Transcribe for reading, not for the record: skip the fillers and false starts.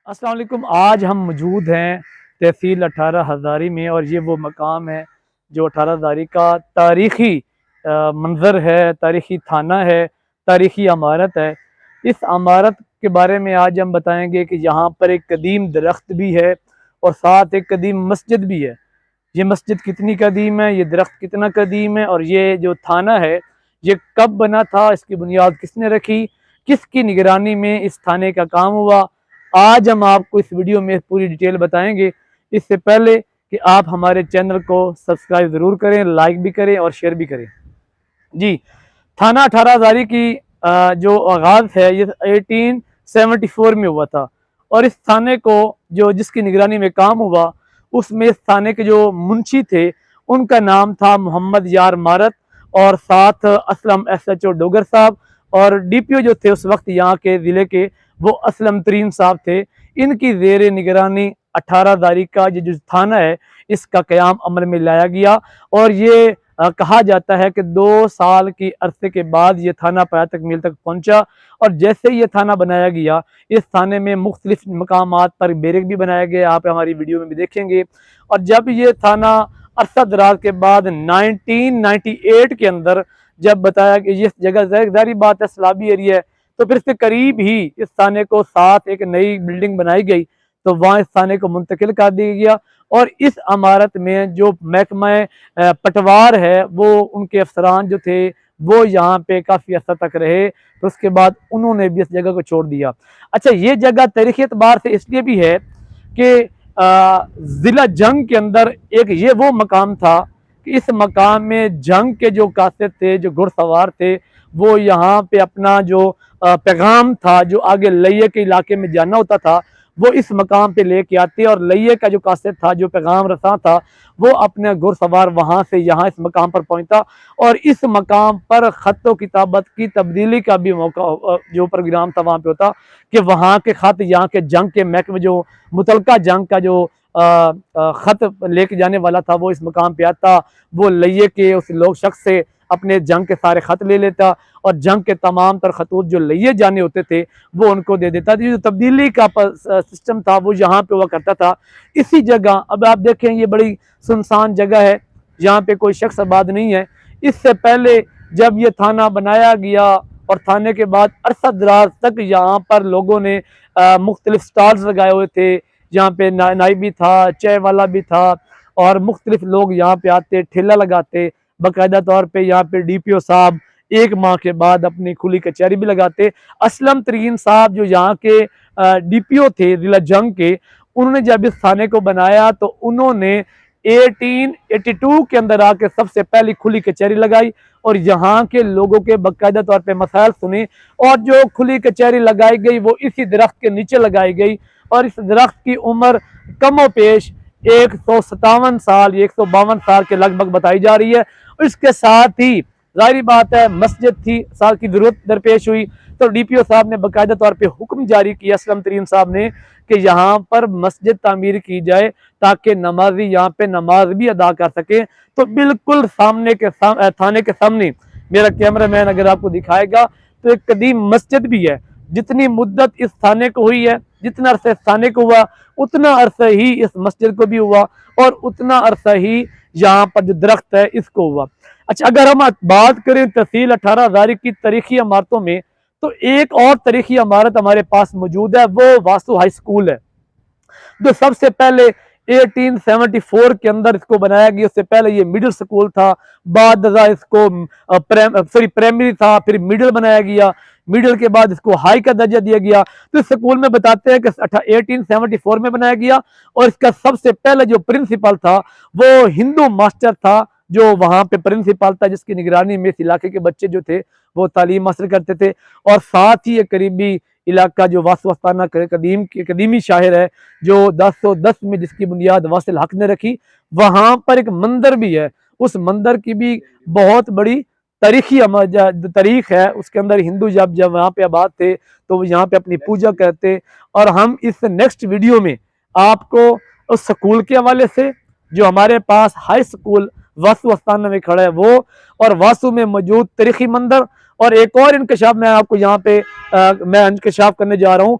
अस्सलाम वालेकुम। आज हम मौजूद हैं तहसील 18 हज़ारी में और ये वो मकाम है जो 18 हज़ारी का तारीख़ी मंज़र है, तारीख़ी थाना है, तारीख़ी इमारत है। इस इमारत के बारे में आज हम बताएंगे कि यहाँ पर एक कदीम दरख्त भी है और साथ एक कदीम मस्जिद भी है। ये मस्जिद कितनी कदीम है, ये दरख्त कितना कदीम है और ये जो थाना है ये कब बना था, इसकी बुनियाद किसने रखी, किसकी निगरानी में इस थाने का काम हुआ, आज हम आपको इस वीडियो में पूरी डिटेल बताएंगे। इससे पहले कि आप हमारे चैनल को सब्सक्राइब ज़रूर करें, लाइक भी करें और शेयर भी करें। जी, थाना 18 हज़ारी की जो आगाज़ है ये 1874 में हुआ था और इस थाने को जो जिसकी निगरानी में काम हुआ उसमें इस थाने के जो मुंशी थे उनका नाम था मोहम्मद यार मारत और साथ असलम SHO डोगर साहब और DPO जो थे उस वक्त यहाँ के ज़िले के वो असलम तरीन साहब थे। इनकी ज़ेर निगरानी 18 हज़ारी का ये जो थाना है इसका क़याम अमल में लाया गया और ये कहा जाता है कि 2 साल की अरसे के बाद ये थाना पाया तकमील तक पहुंचा और जैसे ही ये थाना बनाया गया इस थाने में मुख्तलिफ मकामात पर बैरक भी बनाया गया, आप हमारी वीडियो में भी देखेंगे। और जब ये थाना अरसा दराज के बाद 1998 के अंदर जब बताया कि ये जगह ज़ाहिर बात है सैलाबी एरिया है तो फिर इसके करीब ही इस थाने को साथ एक नई बिल्डिंग बनाई गई तो वहाँ इस थाने को मुंतकिल कर दिया गया और इस इमारत में जो महकमा पटवार है वो उनके अफसरान जो थे वो यहाँ पे काफ़ी अर्सा तक रहे, तो उसके बाद उन्होंने भी इस जगह को छोड़ दिया। अच्छा, ये जगह तारीख़ी एतबार से इसलिए भी है कि ज़िला जंग के अंदर एक ये वो मकाम था कि इस मकाम में जंग के जो कासिद थे, जो घुड़सवार थे, वो यहाँ पे अपना जो पैगाम था जो आगे लइये के इलाके में जाना होता था वो इस मकाम पे लेके आते और लइये का जो कासिद था, जो पैगाम रसा था, वो अपने घुड़सवार वहाँ से यहाँ इस मकाम पर पहुँचता और इस मकाम पर ख़त व किताबत की तब्दीली का भी मौका जो प्रोग्राम था वहाँ पे होता कि वहाँ के ख़त यहाँ के जंग के महकमे जो मुतलका जंग का जो ख़त लेके जाने वाला था वो इस मकाम पे आता, वो लइये के उस लोग शख्स से अपने जंग के सारे ख़त ले लेता और जंग के तमाम तर खतूत जो लइये जाने होते थे वो उनको दे देता। जो तब्दीली का सिस्टम था वो यहाँ पे हुआ करता था। इसी जगह अब आप देखें ये बड़ी सुनसान जगह है, यहाँ पे कोई शख्स आबाद नहीं है। इससे पहले जब ये थाना बनाया गया और थाने के बाद अरसा दराज तक यहाँ पर लोगों ने मुख्तलिफ स्टॉल्स लगाए हुए थे, यहाँ पे नाई भी था, चाय वाला भी था और मुख्तलिफ लोग यहाँ पे आते, ठेला लगाते। बाकायदा तौर पे यहाँ पे DPO साहब 1 माह के बाद अपनी खुली कचहरी भी लगाते। असलम तरीन साहब जो यहाँ के DPO थे ज़िला जंग के, उन्होंने जब इस थाने को बनाया तो उन्होंने 1882 के अंदर आके सबसे पहली खुली कचहरी लगाई और यहाँ के लोगों के बाकायदा तौर पे मसाइल सुने और जो खुली कचहरी लगाई गई वो इसी दरख्त के नीचे लगाई गई और इस दरख्त की उम्र कमो पेश 157 साल, 152 साल के लगभग बताई जा रही है। इसके साथ ही जाहिर बात है मस्जिद थी, साल की जरूरत दरपेश हुई तो DPO साहब ने बाकायदा तौर पे हुक्म जारी किया असलम तरीन साहब ने कि यहाँ पर मस्जिद तामीर की जाए ताकि नमाजी यहाँ पे नमाज भी अदा कर सके। तो बिल्कुल सामने के थाने के सामने मेरा कैमरामैन अगर आपको दिखाएगा तो एक कदीम मस्जिद भी है। जितनी मुद्दत इस थाने को हुई है, जितना अरसा इस थाने को हुआ उतना अरसा ही इस मस्जिद को भी हुआ और उतना अरसा ही यहाँ पर जो दरख्त है इसको हुआ। अच्छा, अगर हम बात करें तहसील 18 हज़ारी की तारीखी इमारतों में तो एक और तारीखी इमारत हमारे पास मौजूद है, वो वासु हाई स्कूल है जो सबसे पहले 1874 के अंदर इसको बनाया गया। उससे पहले ये मिडिल स्कूल था, बाद इसको प्राइमरी था, फिर मिडिल बनाया गया, मिडिल के बाद इसको हाई का दर्जा दिया गया। तो इस स्कूल में बताते हैं कि 1874 में बनाया गया और इसका सबसे पहले जो प्रिंसिपल था वो हिंदू मास्टर था जो वहाँ पे प्रिंसिपल था, जिसकी निगरानी में इस इलाके के बच्चे जो थे वो तालीम हासिल करते थे। और साथ ही ये करीबी इलाका जो वासवास्ताना कदीमी शाहिर है जो 1010 में जिसकी बुनियाद वासिल हक ने रखी, वहाँ पर एक मंदिर भी है। उस मंदिर की भी बहुत बड़ी तारीख है। उसके अंदर हिंदू जब वहाँ पे आबाद थे तो वो यहाँ पे अपनी पूजा करते। और हम इस नेक्स्ट वीडियो में आपको उस स्कूल के हवाले से जो हमारे पास हाई स्कूल वासु आस्थाना में खड़ा है वो, और वासु में मौजूद तारीखी मंदिर, और एक और इंकशाफ मैं आपको यहाँ पे मैं इंकशाफ करने जा रहा हूँ